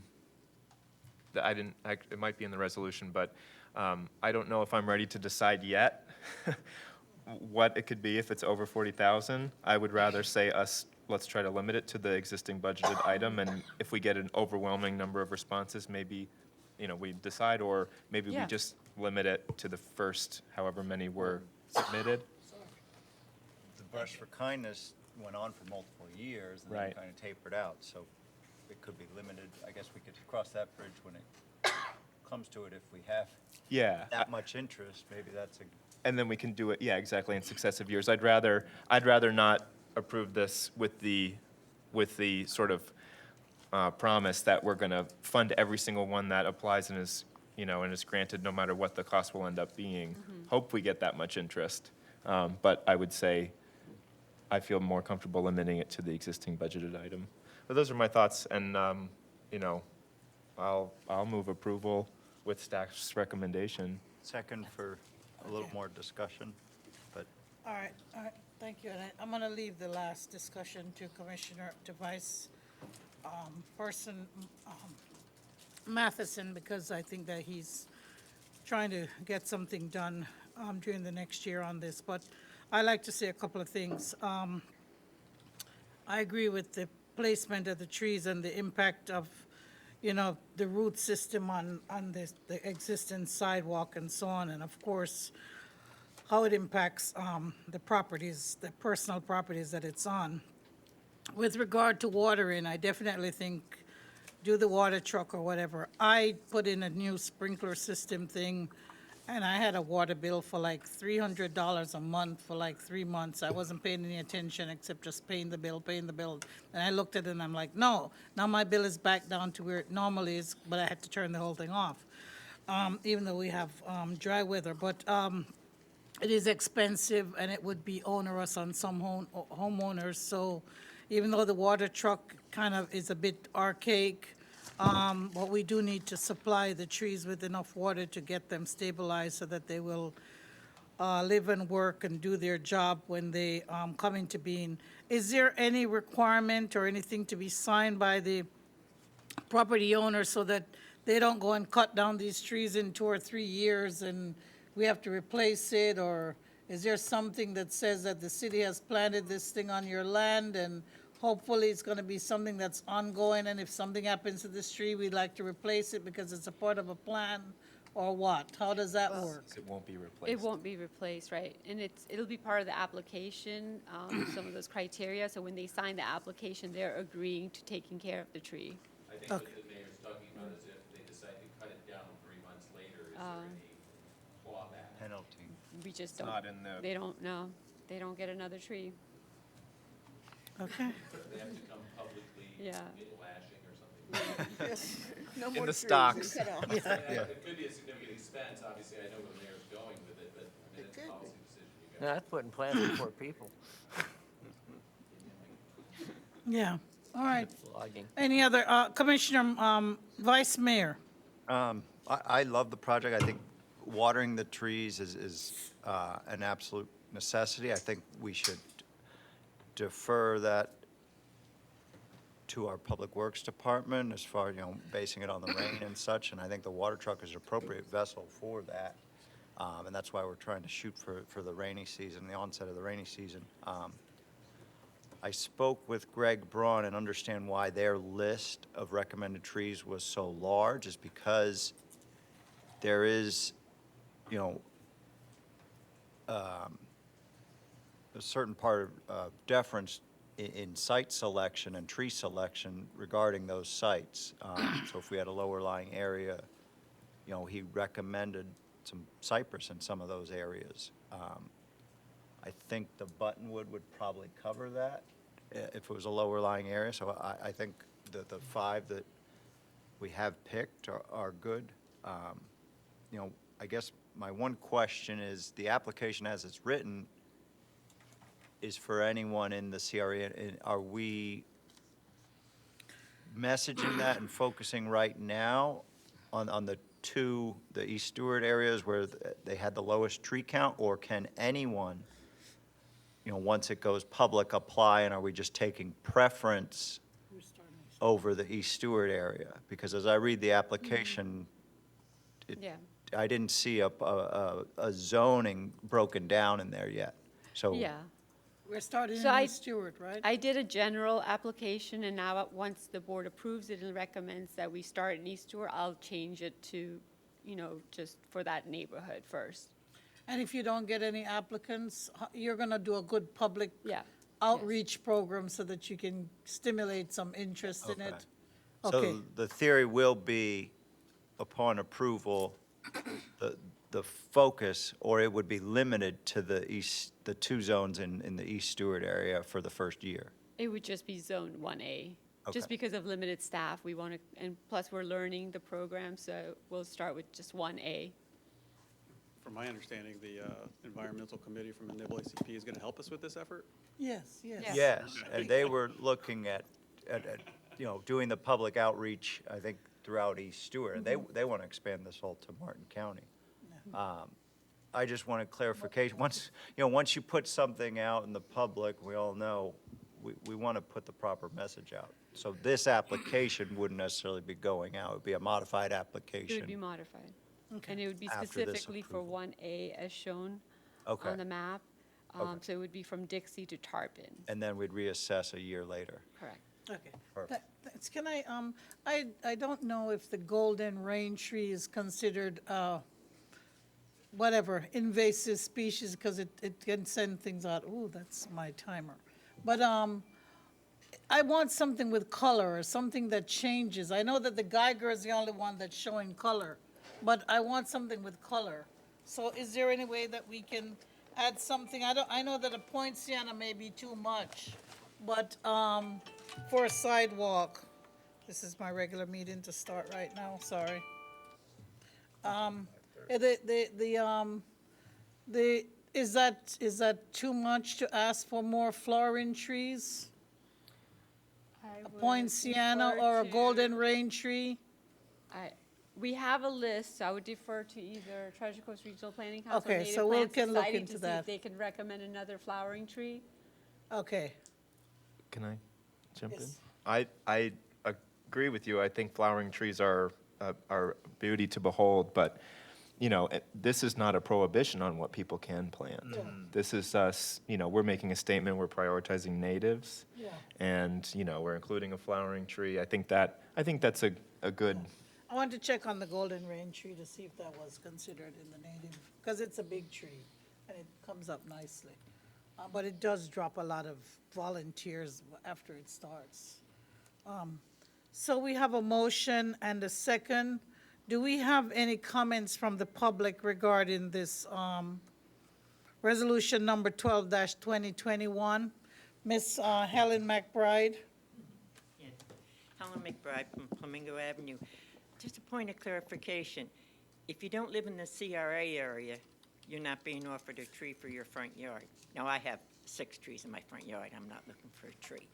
it might be in the resolution, but I don't know if I'm ready to decide yet what it could be if it's over 40,000. I would rather say let's try to limit it to the existing budgeted item, and if we get an overwhelming number of responses, maybe, we decide, or maybe we just limit it to the first however many were submitted. The Brush for Kindness went on for multiple years and then Right. kind of tapered out, so it could be limited. I guess we could cross that bridge when it comes to it if we have Yeah. that much interest. Maybe that's a, And then we can do it, yeah, exactly, in successive years. I'd rather not approve this with the sort of promise that we're going to fund every single one that applies and is, and is granted, no matter what the cost will end up being. Hope we get that much interest. But I would say I feel more comfortable limiting it to the existing budgeted item. But those are my thoughts, and, I'll move approval with staff's recommendation. second for a little more discussion, but All right, thank you. And I'm going to leave the last discussion to Commissioner, to Vice Person Matheson, because I think that he's trying to get something done during the next year on this. But I'd like to say a couple of things. I agree with the placement of the trees and the impact of, the root system on the existing sidewalk and so on, and of course, how it impacts the properties, the personal properties that it's on. With regard to watering, I definitely think do the water truck or whatever. I put in a new sprinkler system thing, and I had a water bill for like $300 a month for like 3 months. I wasn't paying any attention except just paying the bill. And I looked at it and I'm like, no, now my bill is back down to where it normally is, but I had to turn the whole thing off, even though we have dry weather. But it is expensive, and it would be onerous on some homeowners. So even though the water truck kind of is a bit archaic, but we do need to supply the trees with enough water to get them stabilized so that they will live and work and do their job when they come into being. Is there any requirement or anything to be signed by the property owner so that they don't go and cut down these trees in 2 or 3 years and we have to replace it? Or is there something that says that the city has planted this thing on your land and hopefully it's going to be something that's ongoing, and if something happens to this tree, we'd like to replace it because it's a part of a plan, or what? How does that work? It won't be replaced. It won't be replaced, right? And it'll be part of the application, some of those criteria. So when they sign the application, they're agreeing to taking care of the tree. I think what the mayor's talking about is if they decide to cut it down 3 months later, is there any clawback? penalty. We just It's don't. not in the- They don't know. They don't get another tree. Okay. They have to come publicly Yeah. get lashing or something. No In more the trees. stocks. Cut off. It could be a significant expense, obviously, I know where the mayor's going with it, but I mean, it's a could policy decision you No, guys. that's putting plants before people, Yeah, all right. logging. Any other, Commissioner, Vice Mayor? I love the project. I think watering the trees is an absolute necessity. I think we should defer that to our Public Works Department as far, basing it on the rain and such, and I think the water truck is an appropriate vessel for that. And that's why we're trying to shoot for the rainy season, the onset of the rainy season. I spoke with Greg Braun and understand why their list of recommended trees was so large is because there is, a certain part of deference in site selection and tree selection regarding those sites. So if we had a lower lying area, he recommended some cypress in some of those areas. I think the buttonwood would probably cover that if it was a lower lying area. So I think that the 5 that we have picked are good. I guess my one question is, the application as it's written is for anyone in the CRE. And are we messaging that and focusing right now on the East Stewart areas where they had the lowest tree count? Or can anyone, once it goes public, apply, and are we just taking preference over the East Stewart area? Because as I read the application, Yeah. I didn't see a zoning broken down in there yet. So Yeah. We're starting So in Stewart, right? I did a general application, and now once the board approves it and recommends that we start in East Stewart, I'll change it to, just for that neighborhood first. And if you don't get any applicants, you're going to do a good public Yeah. outreach program so that you can stimulate some interest in it? Okay, So the theory will be, upon approval, the focus, or it would be limited to the two zones in the East Stewart area for the first year. It would just be Zone 1A. Just Okay. because of limited staff, we want to, and plus we're learning the program, so we'll start with just 1A. From my understanding, the environmental committee from the NAACP is going to help us with this effort. yes, yes. Yeah. Yes, and they were looking at, doing the public outreach, I think, throughout East Stewart. And they want to expand this all to Martin County. I just wanted clarification. Once you put something out in the public, we all know, we want to put the proper message out. So this application wouldn't necessarily be going out. It would be a modified It application. would be modified. And it would be After this specifically for approval. 1A as shown Okay. on the map. Okay. So it would be from Dixie to Tarpon. And then we'd reassess a year later. Correct. Okay. Perfect. Can I don't know if the golden rain tree is considered, whatever, invasive species, because it can send things out. Ooh, that's my timer. But, I want something with color, or something that changes. I know that the Geiger is the only one that's showing color, but I want something with color. So is there any way that we can add something? I know that a poinciana may be too much, but, for a sidewalk, this is my regular meeting to start right now, sorry. Is that too much to ask for more flowering trees? A poinciana or a golden rain tree? We have a list, so I would defer to either Treasure Coast Regional Planning Council or Okay, Native so we Plant can look Society into to see that. if they can recommend another flowering tree. Okay, Can I jump in? Yes. I agree with you. I think flowering trees are a beauty to behold, but, this is not a prohibition on what people can plant. This is us, we're making a statement, we're prioritizing natives, yeah. and, we're including a flowering tree. I think that's a good, I want to check on the golden rain tree to see if that was considered in the native, because it's a big tree and it comes up nicely. But it does drop a lot of volunteers after it starts. So we have a motion and a second. Do we have any comments from the public regarding this resolution number 12-2021? Ms. Helen McBride? Yeah. Helen McBride from Flamingo Avenue. Just a point of clarification. If you don't live in the CRA area, you're not being offered a tree for your front yard. Now, I have 6 trees in my front yard. I'm not looking for a tree.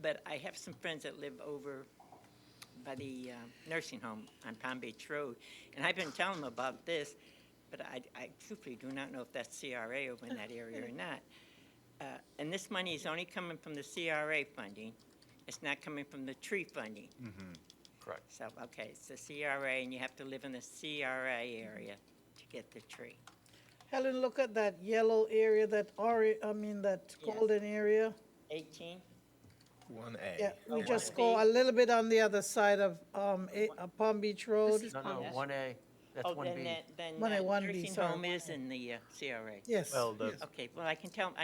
But I have some friends that live over by the nursing home on Palm Beach Road, and I've been telling them about this, but I truthfully do not know if that's CRA over in that area or not. And this money is only coming from the CRA funding. It's not coming from the tree funding. correct. So, okay, it's the CRA, and you have to live in the CRA area to get the tree. Helen, look at that yellow area, that that Yes. golden area. 18? 1A. Yeah, we Oh, just 1A. go a little bit on the other side of Palm Beach Road. is- No, no, Yes. 1A, that's Oh, 1B. then 1A, 1B, nursing sorry. home is in the CRA. Yes. Well, Okay, well, I can tell,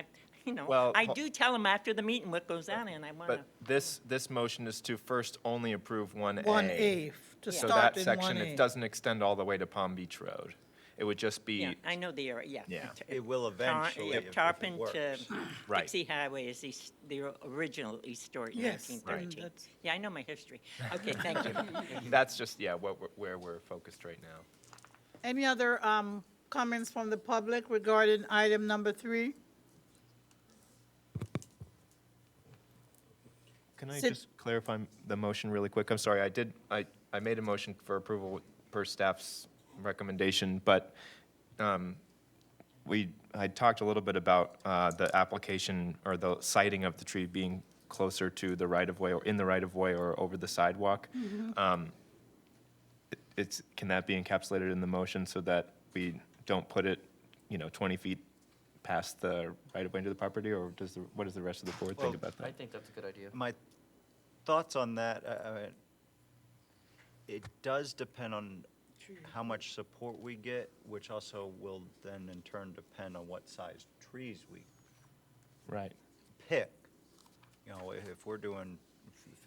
Well, I do tell them after the meeting what goes on, and I want to. But this motion is to first only approve 1A. 1A, to So start that in section, it 1A. doesn't extend all the way to Palm Beach Road. It would just Yeah, be, I know the area, yeah. Yeah. it will eventually, if it Tarpon to works. Right. Dixie Highway is the original East Stewart, Yes, 1913. that's- Yeah, I know my history. Okay, thank you. that's just, where we're focused right now. Any other comments from the public regarding item number 3? Can I Sid- just clarify the motion really quick? I'm sorry, I made a motion for approval per staff's recommendation, but I talked a little bit about the application or the siting of the tree being closer to the right-of-way or in the right-of-way or over the sidewalk. Can that be encapsulated in the motion so that we don't put it, 20 feet past the right-of-way into the property, or what does the rest of the board think Well, about I that? think that's a good idea. My thoughts on that, it does depend on how much support we get, which also will then in turn depend on what size trees we Right. pick, if we're doing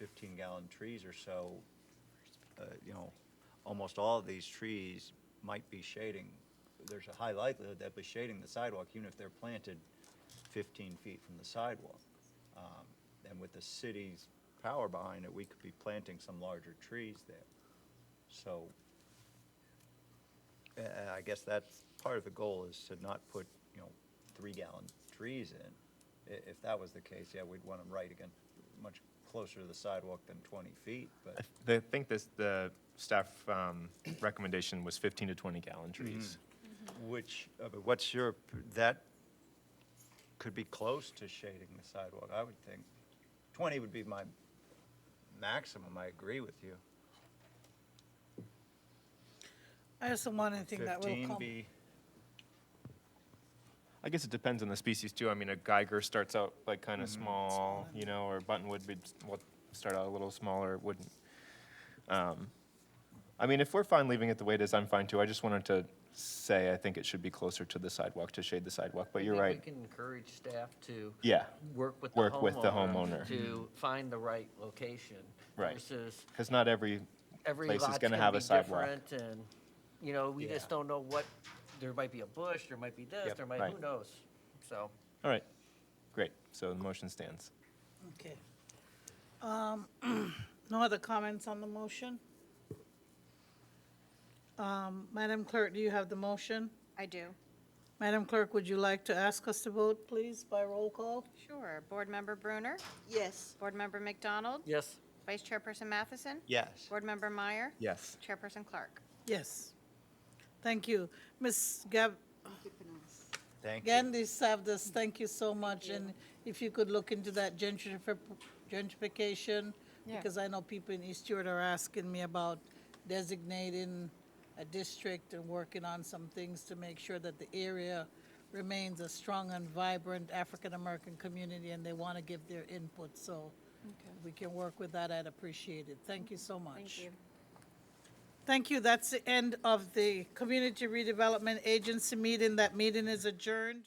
15-gallon trees or so, almost all of these trees might be shading. There's a high likelihood they'll be shading the sidewalk, even if they're planted 15 feet from the sidewalk. And with the city's power behind it, we could be planting some larger trees there. So I guess that's part of the goal, is to not put, 3-gallon trees in. If that was the case, yeah, we'd want them right again, much closer to the sidewalk than 20 feet, but. I think the staff recommendation was 15 to 20-gallon trees. What's that could be close to shading the sidewalk, I would think. 20 would be my maximum, I agree with you. I just don't want anything that will 15 come. be, I guess it depends on the species too. I mean, a Geiger starts out like kind of small, or buttonwood would start out a little smaller. Wouldn't. I mean, if we're fine leaving it the way it is, I'm fine too. I just wanted to say I think it should be closer to the sidewalk, to shade the sidewalk. But you're Maybe right. we can encourage staff to Yeah. work with Work with the homeowner. to find the right location. Right. Versus Because not every every place is lot's going to gonna have be a sidewalk. different, and, we just Yeah. don't know what, there might be a bush, there might be this, Yep. there might, Right. who knows? So, All right. Great. So the motion stands. Okay. No other comments on the motion? Madam Clerk, do you have the motion? I do. Madam Clerk, would you like to ask us to vote, please, by roll call? Sure. Board Member Brunner? Yes. Board Member McDonald? yes, Vice Chairperson Matheson? yes. Board Member Meyer? Yes. Chairperson Clark? Yes. Thank you. Ms. Gab, Thank you. Gandhi served us, thank you so much. And if you could look into that gentrification, Yeah. because I know people in East Stewart are asking me about designating a district and working on some things to make sure that the area remains a strong and vibrant African-American community, and they want to give their input. So if we can work with that, I'd appreciate it. Thank you so much. Thank you. Thank you. That's the end of the Community Redevelopment Agency meeting. That meeting is adjourned.